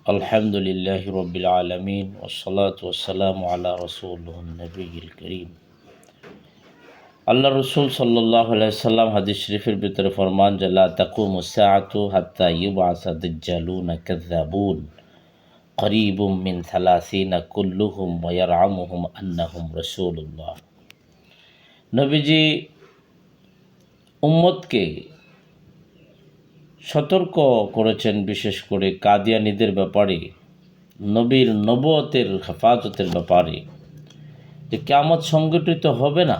আলহামদুলিল্লাহ রবিল আলমিন ওসলাত ওসালাম আলা রসুল নবীল করিম। আল্লাহ রসুল সাল্লাহ সাল্লাম হাদিস শরীফের ভিতরে ফরমান যে লা তাকুমু সাআতু হাত্তা ইউবআসা দাজ্জালুনা কাযযাবুন করিবুম মিন সালাসিনা কুল্লুহুম ওয়া ইয়ারআমুহুম আন্নাহুম রাসূলুল্লাহ। নবীজি উম্মতকে সতর্ক করেছেন, বিশেষ করে কাদিয়ানীদের ব্যাপারে, নবীর নবুয়তের হেফাজতের ব্যাপারে, যে কিয়ামত সংগঠিত হবে না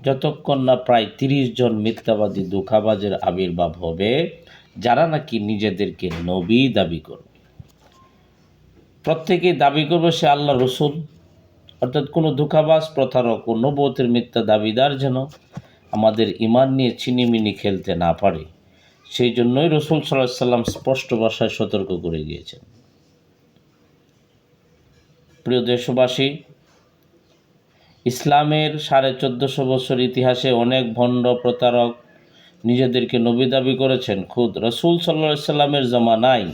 যতক্ষণ না প্রায় ৩০ জন মিথ্যাবাদী ধোঁকাবাজের আবির্ভাব হবে, যারা নাকি নিজেদেরকে নবী দাবি করবে। প্রত্যেকেই দাবি করবে সে আল্লাহ রসুল, অর্থাৎ কোনো ধোঁকাবাজ, প্রতারক ও নবুয়তের মিথ্যা দাবিদার যেন আমাদের ঈমান নিয়ে ছিনিমিনি খেলতে না পারে। সেই জন্যই রসুল সাল্লাল্লাহু আলাইহি সাল্লাম স্পষ্ট ভাষায় সতর্ক করে গিয়েছেন। প্রিয় দেশবাসী, ইসলামের 1450 বছর ইতিহাসে অনেক ভণ্ড প্রতারক নিজেদেরকে নবী দাবি করেছেন। খুদ রসুল সাল্লাল্লাহু আলাইহি সাল্লামের জামানায়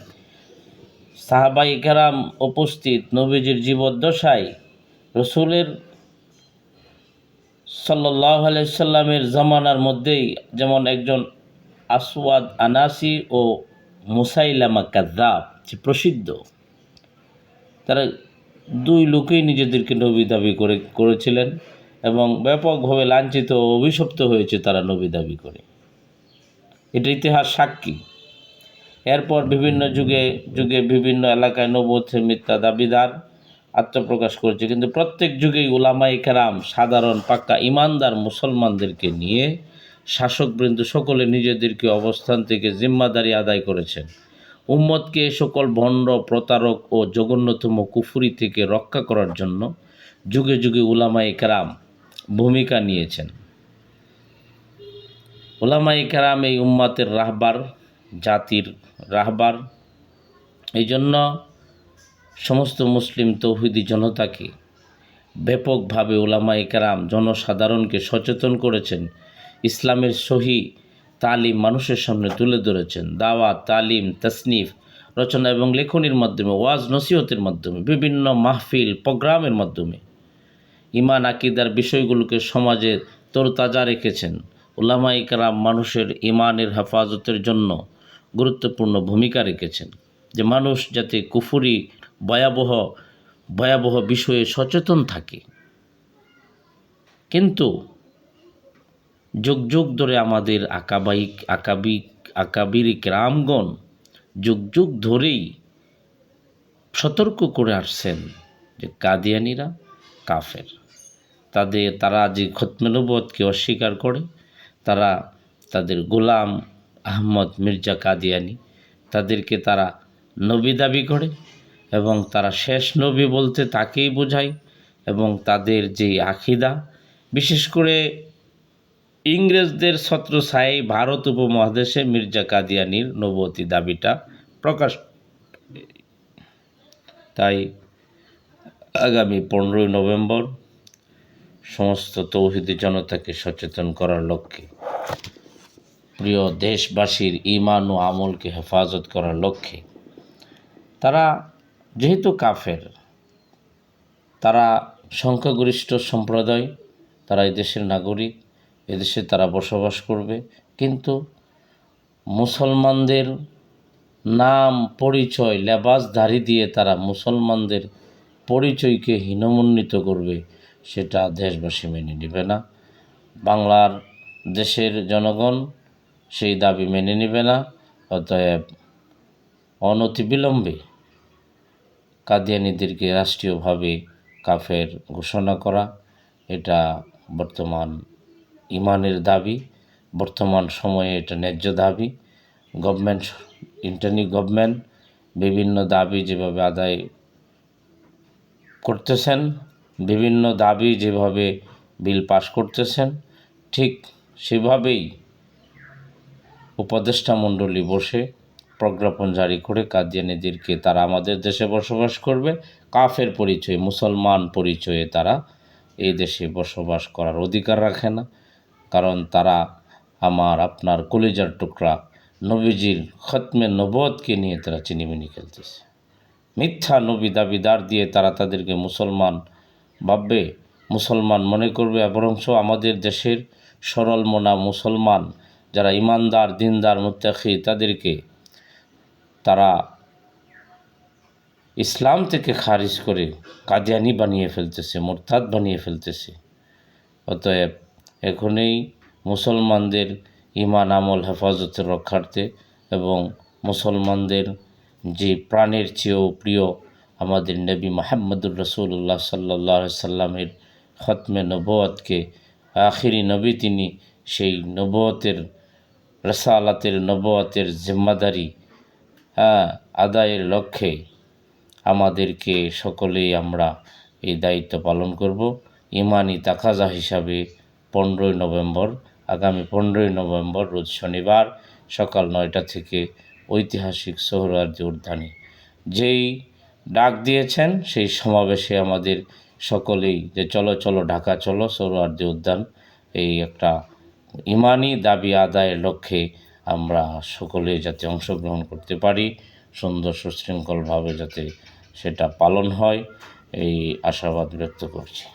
সাহাবাই কেরাম উপস্থিত নবীজির জীবদ্দশায় রসুলের সাল্লাল্লাহু আলাইহি সাল্লামের জামানার মধ্যেই যেমন একজন আসওয়াদ আনাসি ও মুসাইলামা কাযযাব যে প্রসিদ্ধ, তারা দুই লোকেই নিজেদেরকে নবী দাবি করেছিলেন এবং ব্যাপকভাবে লাঞ্ছিত ও অভিশপ্ত হয়েছে তারা নবী দাবি করে। এটা ইতিহাস সাক্ষী। এরপর বিভিন্ন যুগে যুগে বিভিন্ন এলাকায় নবুয়তের মিথ্যা দাবিদার আত্মপ্রকাশ করেছে, কিন্তু প্রত্যেক যুগেই উলামায়ে কেরাম সাধারণ পাক্কা ইমানদার মুসলমানদেরকে নিয়ে শাসকবৃন্দ সকলে নিজেদেরকে অবস্থান থেকে জিম্মাদারি আদায় করেছেন। উম্মতকে এ সকল ভণ্ড প্রতারক ও জঘন্যতম কুফরি থেকে রক্ষা করার জন্য যুগে যুগে উলামায়ে কেরাম ভূমিকা নিয়েছেন। উলামায়ে কেরাম এই উম্মতের রাহবার, জাতির রাহবার। এই জন্য সমস্ত মুসলিম তৌহিদি জনতাকে ব্যাপকভাবে উলামায়ে কেরাম জনসাধারণকে সচেতন করেছেন, ইসলামের সহি তালিম মানুষের সামনে তুলে ধরেছেন। দাওয়াত, তালিম, তাসনিফ, রচনা এবং লেখনীর মাধ্যমে, ওয়াজ নসিহতের মাধ্যমে, বিভিন্ন মাহফিল প্রোগ্রামের মাধ্যমে ঈমান আকীদার বিষয়গুলোকে সমাজে তরতাজা রেখেছেন। উলামায়ে কেরাম মানুষের ঈমানের হেফাজতের জন্য গুরুত্বপূর্ণ ভূমিকা রেখেছেন, যে মানুষ যাতে কুফরি ভয়াবহ বিষয়ে সচেতন থাকে। কিন্তু যুগ যুগ ধরে আমাদের আকাবির কেরামগণ যুগ যুগ ধরেই সতর্ক করে আসছেন যে কাদিয়ানীরা কাফের। তারা যে খতমে নবুয়তকে অস্বীকার করে, তারা তাদের গোলাম আহমদ মির্জা কাদিয়ানী, তাদেরকে তারা নবী দাবি করে এবং তারা শেষ নবী বলতে তাকেই বোঝায়। এবং তাদের যে আকিদা, বিশেষ করে ইংরেজদের ছত্রছায়ায় ভারত উপমহাদেশে মির্জা কাদিয়ানীর নবুয়তি দাবিটা প্রকাশ। তাই আগামী 15ই নভেম্বর সমস্ত তৌহিদি জনতাকে সচেতন করার লক্ষ্যে, প্রিয় দেশবাসীর ঈমান ও আমলকে হেফাজত করার লক্ষ্যে, তারা যেহেতু কাফের, তারা সংখ্যাগরিষ্ঠ সম্প্রদায়, তারা এদেশের নাগরিক, এদেশে তারা বসবাস করবে, কিন্তু মুসলমানদের নাম পরিচয় লেবাসধারী দিয়ে তারা মুসলমানদের পরিচয়কে হীনমন্বিত করবে, সেটা দেশবাসী মেনে নেবে না। বাংলার দেশের জনগণ সেই দাবি মেনে নেবে না। অতএব অনতিবিলম্বে কাদিয়ানীদেরকে রাষ্ট্রীয়ভাবে কাফের ঘোষণা করা, এটা বর্তমান ঈমানের দাবি, বর্তমান সময়ে এটা ন্যায্য দাবি। গভর্নমেন্ট বিভিন্ন দাবি যেভাবে আদায় করতেছেন, বিভিন্ন দাবি যেভাবে বিল পাস করতেছেন, ঠিক সেভাবেই উপদেষ্টা মণ্ডলী বসে প্রজ্ঞাপন জারি করে কাদিয়ানীদেরকে, তারা আমাদের দেশে বসবাস করবে, কাফের পরিচয়ে, মুসলমান পরিচয়ে তারা এই দেশে বসবাস করার অধিকার রাখে না। কারণ তারা আপনার কলিজার টুকরা নবীজির খতমে নবুয়তকে নিয়ে তারা চিনিমিনি খেলতেছে। মিথ্যা নবী দাবিদার দিয়ে তারা তাদেরকে মুসলমান ভাববে, মুসলমান মনে করবে। বরঞ্চ আমাদের দেশের সরল মনা মুসলমান যারা ইমানদার, দিনদার, মুত্তাকি, তাদেরকে তারা ইসলাম থেকে খারিজ করে কাদিয়ানি বানিয়ে ফেলতেছে, মুরতাদ বানিয়ে ফেলতেছে। অতএব এখনই মুসলমানদের ঈমান আমল হেফাজতের রক্ষার্থে এবং মুসলমানদের যে প্রাণের চেয়েও প্রিয় আমাদের নবী মুহাম্মদুর রাসূলুল্লাহ সাল্লাল্লাহু আলাইহি সাল্লামের খতমে নবুয়তকে, আখিরি নবী তিনি, সেই নবুয়তের রিসালাতের নবুয়তের জিম্মাদারি আদায়ের লক্ষ্যে আমাদেরকে সকলেই আমরা এই দায়িত্ব পালন করব। ইমানি তাকাজা হিসাবে 15ই নভেম্বর, আগামী 15ই নভেম্বর রোজ শনিবার সকাল 9টা থেকে ঐতিহাসিক সোহরাওয়ার্দী উদ্যানে যেই ডাক দিয়েছেন, সেই সমাবেশে আমাদের সকলেই যে চলো চলো ঢাকা চলো সোহরাওয়ার্দী উদ্যান, এই একটা ইমানি দাবি আদায়ের লক্ষ্যে আমরা সকলে যাতে অংশগ্রহণ করতে পারি, সুন্দর সুশৃঙ্খলভাবে যাতে সেটা পালন হয়, এই আশাবাদ ব্যক্ত করছি।